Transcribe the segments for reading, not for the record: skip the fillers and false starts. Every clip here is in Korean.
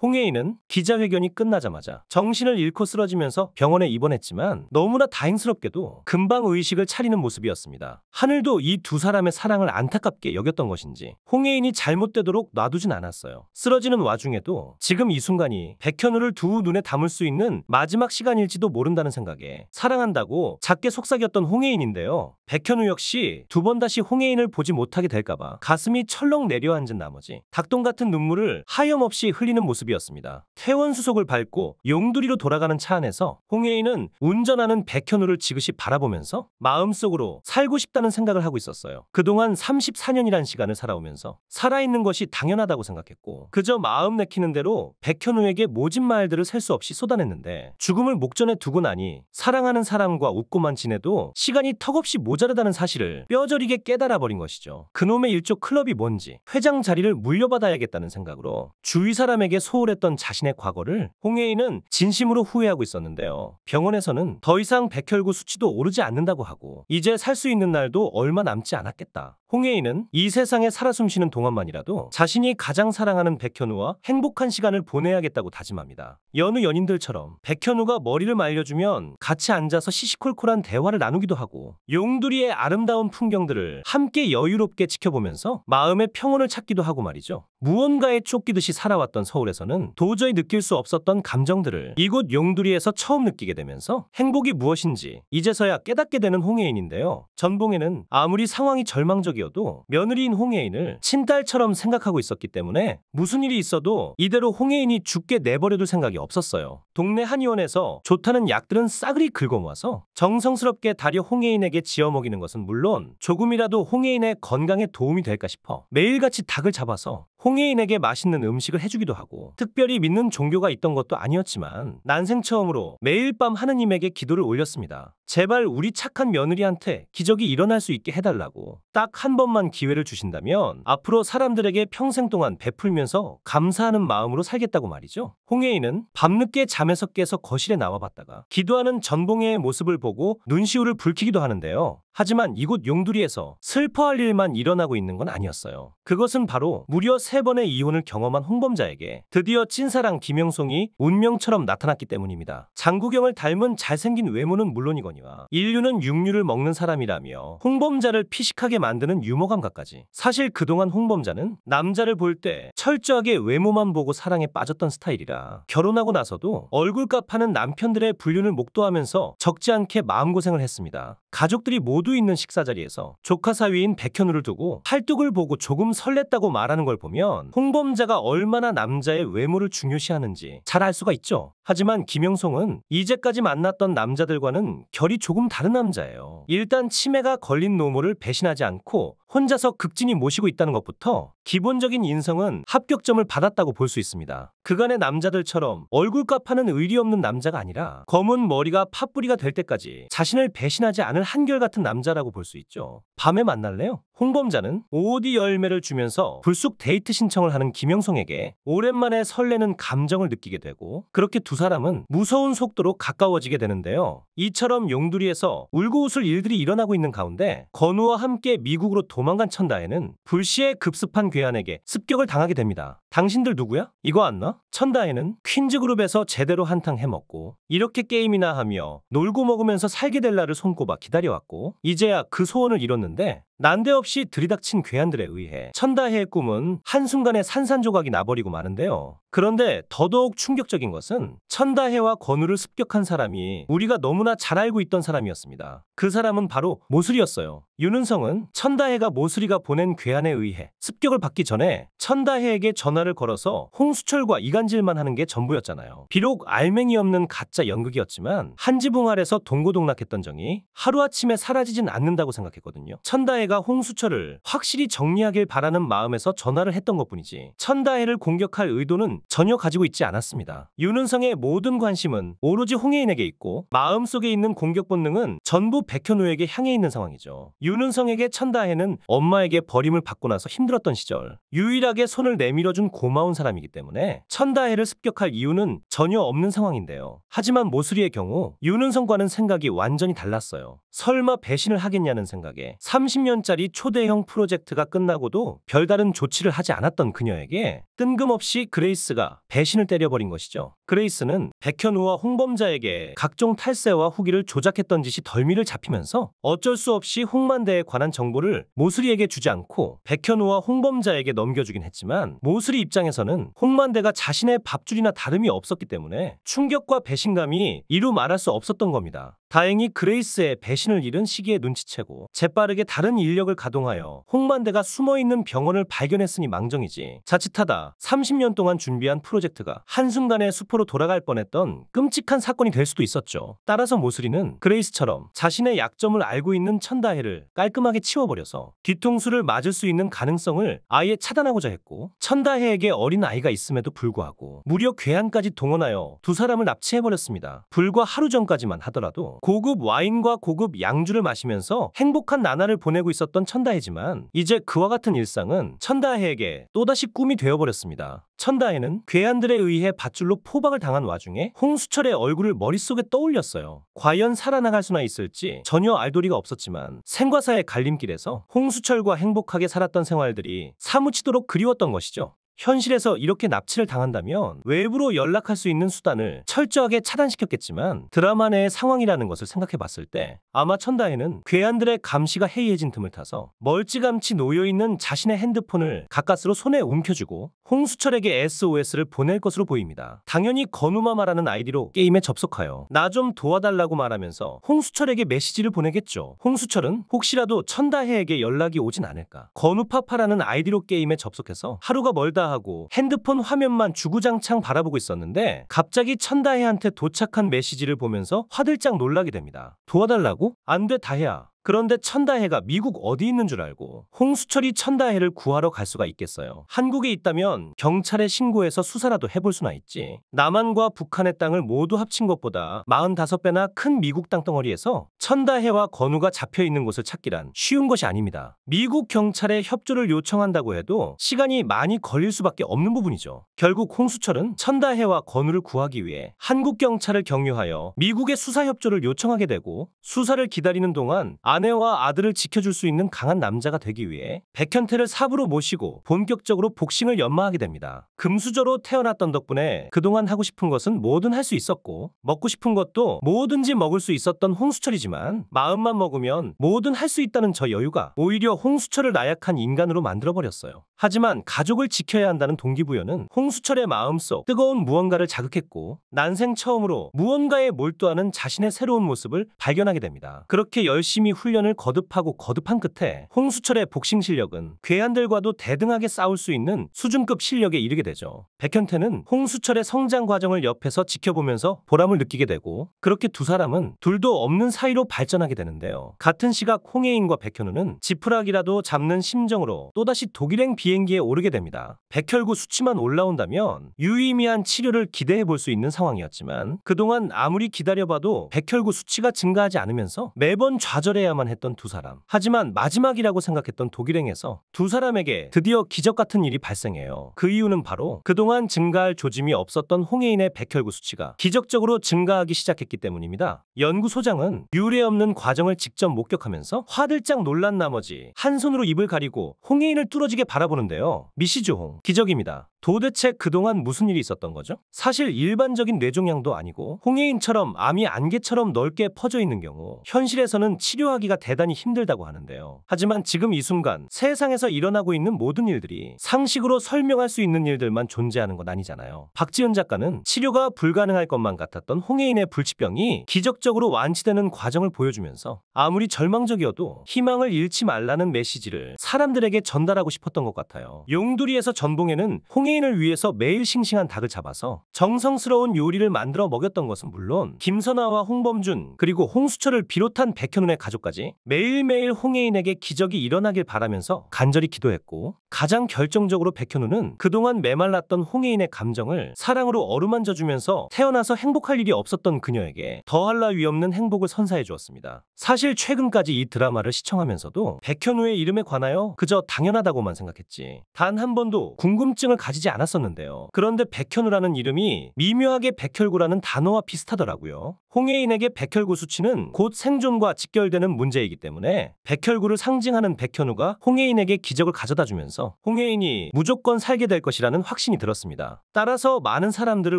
홍혜인은 기자회견이 끝나자마자 정신을 잃고 쓰러지면서 병원에 입원했지만 너무나 다행스럽게도 금방 의식을 차리는 모습이었습니다. 하늘도 이 두 사람의 사랑을 안타깝게 여겼던 것인지 홍혜인이 잘못되도록 놔두진 않았어요. 쓰러지는 와중에도 지금 이 순간이 백현우를 두 눈에 담을 수 있는 마지막 시간일지도 모른다는 생각에 사랑한다고 작게 속삭였던 홍혜인인데요. 백현우 역시 두 번 다시 홍혜인을 보지 못하게 될까봐 가슴이 철렁 내려앉은 나머지 닭똥 같은 눈물을 하염없이 흘리는 모습이었습니다. 퇴원수속을 밟고 용두리로 돌아가는 차 안에서 홍혜인은 운전하는 백현우를 지그시 바라보면서 마음속으로 살고 싶다는 생각을 하고 있었어요. 그동안 34년이란 시간을 살아오면서 살아있는 것이 당연하다고 생각했고 그저 마음 내키는 대로 백현우에게 모진 말들을 셀 수 없이 쏟아냈는데 죽음을 목전에 두고 나니 사랑하는 사람과 웃고만 지내도 시간이 턱없이 모자르다는 사실을 뼈저리게 깨달아버린 것이죠. 그놈의 일족 클럽이 뭔지 회장 자리를 물려받아야겠다는 생각으로 주위 사람에게 소홀했던 자신의 과거를 홍혜인은 진심으로 후회하고 있었는데요. 병원에서는 더 이상 백혈구 수치도 오르지 않는다고 하고 이제 살 수 있는 날도 얼마 남지 않았겠다. 홍혜인은 이 세상에 살아 숨쉬는 동안만이라도 자신이 가장 사랑하는 백현우와 행복한 시간을 보내야겠다고 다짐합니다. 여느 연인들처럼 백현우가 머리를 말려주면 같이 앉아서 시시콜콜한 대화를 나누기도 하고 용두리의 아름다운 풍경들을 함께 여유롭게 지켜보면서 마음의 평온을 찾기도 하고 말이죠. 무언가에 쫓기듯이 살아왔던 서울에서는 도저히 느낄 수 없었던 감정들을 이곳 용두리에서 처음 느끼게 되면서 행복이 무엇인지 이제서야 깨닫게 되는 홍혜인인데요. 전봉에는 아무리 상황이 절망적이어도 며느리인 홍혜인을 친딸처럼 생각하고 있었기 때문에 무슨 일이 있어도 이대로 홍혜인이 죽게 내버려둘 생각이 없었어요. 동네 한의원에서 좋다는 약들은 싸그리 긁어모아서 정성스럽게 다려 홍혜인에게 지어 먹이는 것은 물론 조금이라도 홍혜인의 건강에 도움이 될까 싶어 매일같이 닭을 잡아서 홍혜인에게 맛있는 음식을 해주기도 하고 특별히 믿는 종교가 있던 것도 아니었지만 난생 처음으로 매일 밤 하느님에게 기도를 올렸습니다. 제발 우리 착한 며느리한테 기적이 일어날 수 있게 해달라고. 딱 한 번만 기회를 주신다면 앞으로 사람들에게 평생 동안 베풀면서 감사하는 마음으로 살겠다고 말이죠. 홍혜인은 밤늦게 잠에서 깨서 거실에 나와봤다가 기도하는 전봉혜의 모습을 보고 눈시울을 붉히기도 하는데요. 하지만 이곳 용두리에서 슬퍼할 일만 일어나고 있는 건 아니었어요. 그것은 바로 무려 3번의 이혼을 경험한 홍범자에게 드디어 찐사랑 김영송이 운명처럼 나타났기 때문입니다. 장국영을 닮은 잘생긴 외모는 물론이거니와 인류는 육류를 먹는 사람이라며 홍범자를 피식하게 만드는 유머 감각까지. 사실 그동안 홍범자는 남자를 볼 때 철저하게 외모만 보고 사랑에 빠졌던 스타일이라 결혼하고 나서도 얼굴값 하는 남편들의 불륜을 목도하면서 적지 않게 마음고생을 했습니다. 가족들이 모두 있는 식사 자리에서 조카 사위인 백현우를 두고 팔뚝을 보고 조금 설렜다고 말하는 걸 보면 홍범자가 얼마나 남자의 외모를 중요시하는지 잘 알 수가 있죠. 하지만 김영송은 이제까지 만났던 남자들과는 결이 조금 다른 남자예요. 일단 치매가 걸린 노모를 배신하지 않고 혼자서 극진히 모시고 있다는 것부터 기본적인 인성은 합격점을 받았다고 볼 수 있습니다. 그간의 남자들처럼 얼굴값 하는 의리 없는 남자가 아니라 검은 머리가 팥뿌리가 될 때까지 자신을 배신하지 않을 한결같은 남자라고 볼 수 있죠. 밤에 만날래요? 홍범자는 OOD 열매를 주면서 불쑥 데이트 신청을 하는 김영송에게 오랜만에 설레는 감정을 느끼게 되고 그렇게 두 사람은 무서운 속도로 가까워지게 되는데요. 이처럼 용두리에서 울고 웃을 일들이 일어나고 있는 가운데 건우와 함께 미국으로 도망간 천다혜는 불시에 급습한 괴한에게 습격을 당하게 됩니다. 당신들 누구야? 이거 안 나? 천다혜는 퀸즈그룹에서 제대로 한탕 해먹고 이렇게 게임이나 하며 놀고 먹으면서 살게 될 날을 손꼽아 기다려왔고 이제야 그 소원을 이뤘는데 난데없이 들이닥친 괴한들에 의해 천다혜의 꿈은 한순간에 산산조각이 나버리고 마는데요. 그런데 더더욱 충격적인 것은 천다혜와 건우를 습격한 사람이 우리가 너무나 잘 알고 있던 사람이었습니다. 그 사람은 바로 모슬이었어요. 윤은성은 천다혜가 모슬이가 보낸 괴한에 의해 습격을 받기 전에 천다혜에게 전화를 걸어서 홍수철과 이간질만 하는 게 전부였잖아요. 비록 알맹이 없는 가짜 연극이었지만 한지붕 아래서 동고동락했던 정이 하루아침에 사라지진 않는다고 생각했거든요. 천다혜가 홍수철을 확실히 정리하길 바라는 마음에서 전화를 했던 것뿐이지 천다혜를 공격할 의도는 전혀 가지고 있지 않았습니다. 윤은성의 모든 관심은 오로지 홍혜인에게 있고 마음속에 있는 공격 본능은 전부 백현우에게 향해 있는 상황이죠. 윤은성에게 천다혜는 엄마에게 버림을 받고 나서 힘들었던 시절 유일하게 손을 내밀어준 고마운 사람이기 때문에 천다혜를 습격할 이유는 전혀 없는 상황인데요. 하지만 모슬이의 경우 윤은성과는 생각이 완전히 달랐어요. 설마 배신을 하겠냐는 생각에 30년 년짜리 초대형 프로젝트가 끝나고도 별다른 조치를 하지 않았던 그녀에게 뜬금없이 그레이스가 배신을 때려버린 것이죠. 그레이스는 백현우와 홍범자에게 각종 탈세와 후기를 조작했던 짓이 덜미를 잡히면서 어쩔 수 없이 홍만대에 관한 정보를 모슬이에게 주지 않고 백현우와 홍범자에게 넘겨주긴 했지만 모슬이 입장에서는 홍만대가 자신의 밥줄이나 다름이 없었기 때문에 충격과 배신감이 이루 말할 수 없었던 겁니다. 다행히 그레이스의 배신을 잃은 시기에 눈치채고 재빠르게 다른 인력을 가동하여 홍만대가 숨어있는 병원을 발견했으니 망정이지, 자칫하다 30년 동안 준비한 프로젝트가 한순간에 수포로 돌아갈 뻔했던 끔찍한 사건이 될 수도 있었죠. 따라서 모슬이는 그레이스처럼 자신의 약점을 알고 있는 천다혜를 깔끔하게 치워버려서 뒤통수를 맞을 수 있는 가능성을 아예 차단하고자 했고, 천다혜에게 어린 아이가 있음에도 불구하고 무려 괴한까지 동원하여 두 사람을 납치해버렸습니다. 불과 하루 전까지만 하더라도 고급 와인과 고급 양주를 마시면서 행복한 나날을 보내고 있었던 천다혜지만 이제 그와 같은 일상은 천다혜에게 또다시 꿈이 되어버렸습니다. 천다혜는 괴한들에 의해 밧줄로 포박을 당한 와중에 홍수철의 얼굴을 머릿속에 떠올렸어요. 과연 살아나갈 수나 있을지 전혀 알 도리가 없었지만 생과사의 갈림길에서 홍수철과 행복하게 살았던 생활들이 사무치도록 그리웠던 것이죠. 현실에서 이렇게 납치를 당한다면 외부로 연락할 수 있는 수단을 철저하게 차단시켰겠지만 드라마 내의 상황이라는 것을 생각해 봤을 때 아마 천다혜는 괴한들의 감시가 해이해진 틈을 타서 멀찌감치 놓여있는 자신의 핸드폰을 가까스로 손에 움켜쥐고 홍수철에게 SOS를 보낼 것으로 보입니다. 당연히 건우마마라는 아이디로 게임에 접속하여 나 좀 도와달라고 말하면서 홍수철에게 메시지를 보내겠죠. 홍수철은 혹시라도 천다혜에게 연락이 오진 않을까, 건우파파라는 아이디로 게임에 접속해서 하루가 멀다 하고 핸드폰 화면만 주구장창 바라보고 있었는데 갑자기 천다혜한테 도착한 메시지를 보면서 화들짝 놀라게 됩니다. 도와달라고? 안 돼, 다혜야. 그런데 천다혜가 미국 어디 있는 줄 알고 홍수철이 천다혜를 구하러 갈 수가 있겠어요. 한국에 있다면 경찰에 신고해서 수사라도 해볼 수나 있지. 남한과 북한의 땅을 모두 합친 것보다 45배나 큰 미국 땅덩어리에서 천다혜와 건우가 잡혀있는 곳을 찾기란 쉬운 것이 아닙니다. 미국 경찰에 협조를 요청한다고 해도 시간이 많이 걸릴 수밖에 없는 부분이죠. 결국 홍수철은 천다혜와 건우를 구하기 위해 한국 경찰을 경유하여 미국의 수사 협조를 요청하게 되고, 수사를 기다리는 동안 아내와 아들을 지켜줄 수 있는 강한 남자가 되기 위해 백현태를 사부로 모시고 본격적으로 복싱을 연마하게 됩니다. 금수저로 태어났던 덕분에 그동안 하고 싶은 것은 뭐든 할 수 있었고 먹고 싶은 것도 뭐든지 먹을 수 있었던 홍수철이지만 마음만 먹으면 뭐든 할 수 있다는 저 여유가 오히려 홍수철을 나약한 인간으로 만들어버렸어요. 하지만 가족을 지켜야 한다는 동기부여는 홍수철의 마음속 뜨거운 무언가를 자극했고 난생 처음으로 무언가에 몰두하는 자신의 새로운 모습을 발견하게 됩니다. 그렇게 열심히 훈련을 거듭하고 거듭한 끝에 홍수철의 복싱 실력은 괴한들과도 대등하게 싸울 수 있는 수준급 실력에 이르게 되죠. 백현태는 홍수철의 성장 과정을 옆에서 지켜보면서 보람을 느끼게 되고, 그렇게 두 사람은 둘도 없는 사이로 발전하게 되는데요. 같은 시각 홍혜인과 백현우는 지푸라기라도 잡는 심정으로 또다시 독일행 비행기에 오르게 됩니다. 백혈구 수치만 올라온다면 유의미한 치료를 기대해 볼 수 있는 상황이었지만 그동안 아무리 기다려봐도 백혈구 수치가 증가하지 않으면서 매번 좌절해야만 했던 두 사람. 하지만 마지막이라고 생각했던 독일행에서 두 사람에게 드디어 기적 같은 일이 발생해요. 그 이유는 바로 그동안 증가할 조짐이 없었던 홍혜인의 백혈구 수치가 기적적으로 증가하기 시작했기 때문입니다. 연구소장은 유례없는 과정을 직접 목격하면서 화들짝 놀란 나머지 한 손으로 입을 가리고 홍혜인을 뚫어지게 바라보는데요. 미시즈 홍, 기적입니다. 도대체 그동안 무슨 일이 있었던 거죠? 사실 일반적인 뇌종양도 아니고 홍혜인처럼 암이 안개처럼 넓게 퍼져 있는 경우 현실에서는 치료하기가 대단히 힘들다고 하는데요. 하지만 지금 이 순간 세상에서 일어나고 있는 모든 일들이 상식으로 설명할 수 있는 일들만 존재하는 건 아니잖아요. 박지은 작가는 치료가 불가능할 것만 같았던 홍혜인의 불치병이 기적적으로 완치되는 과정을 보여주면서 아무리 절망적이어도 희망을 잃지 말라는 메시지를 사람들에게 전달하고 싶었던 것 같아요. 용두리에서 전봉에는 홍혜인을 위해서 매일 싱싱한 닭을 잡아서 정성스러운 요리를 만들어 먹였던 것은 물론 김선아와 홍범준 그리고 홍수철을 비롯한 백현훈의 가족까지 매일매일 홍혜인에게 기적이 일어나길 바라면서 간절히 기도했고, 가장 결정적으로 백현우는 그동안 메말랐던 홍혜인의 감정을 사랑으로 어루만져주면서 태어나서 행복할 일이 없었던 그녀에게 더할 나위 없는 행복을 선사해 주었습니다. 사실 최근까지 이 드라마를 시청하면서도 백현우의 이름에 관하여 그저 당연하다고만 생각했지 단 한 번도 궁금증을 가지지 않았었는데요. 그런데 백현우라는 이름이 미묘하게 백혈구라는 단어와 비슷하더라고요. 홍혜인에게 백혈구 수치는 곧 생존과 직결되는 문제이기 때문에 백혈구를 상징하는 백현우가 홍혜인에게 기적을 가져다 주면서 홍혜인이 무조건 살게 될 것이라는 확신이 들었습니다. 따라서 많은 사람들을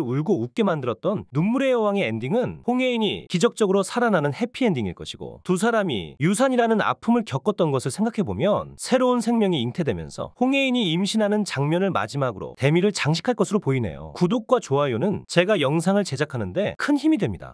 울고 웃게 만들었던 눈물의 여왕의 엔딩은 홍혜인이 기적적으로 살아나는 해피엔딩일 것이고, 두 사람이 유산이라는 아픔을 겪었던 것을 생각해보면 새로운 생명이 잉태되면서 홍혜인이 임신하는 장면을 마지막으로 대미를 장식할 것으로 보이네요. 구독과 좋아요는 제가 영상을 제작하는데 큰 힘이 됩니다.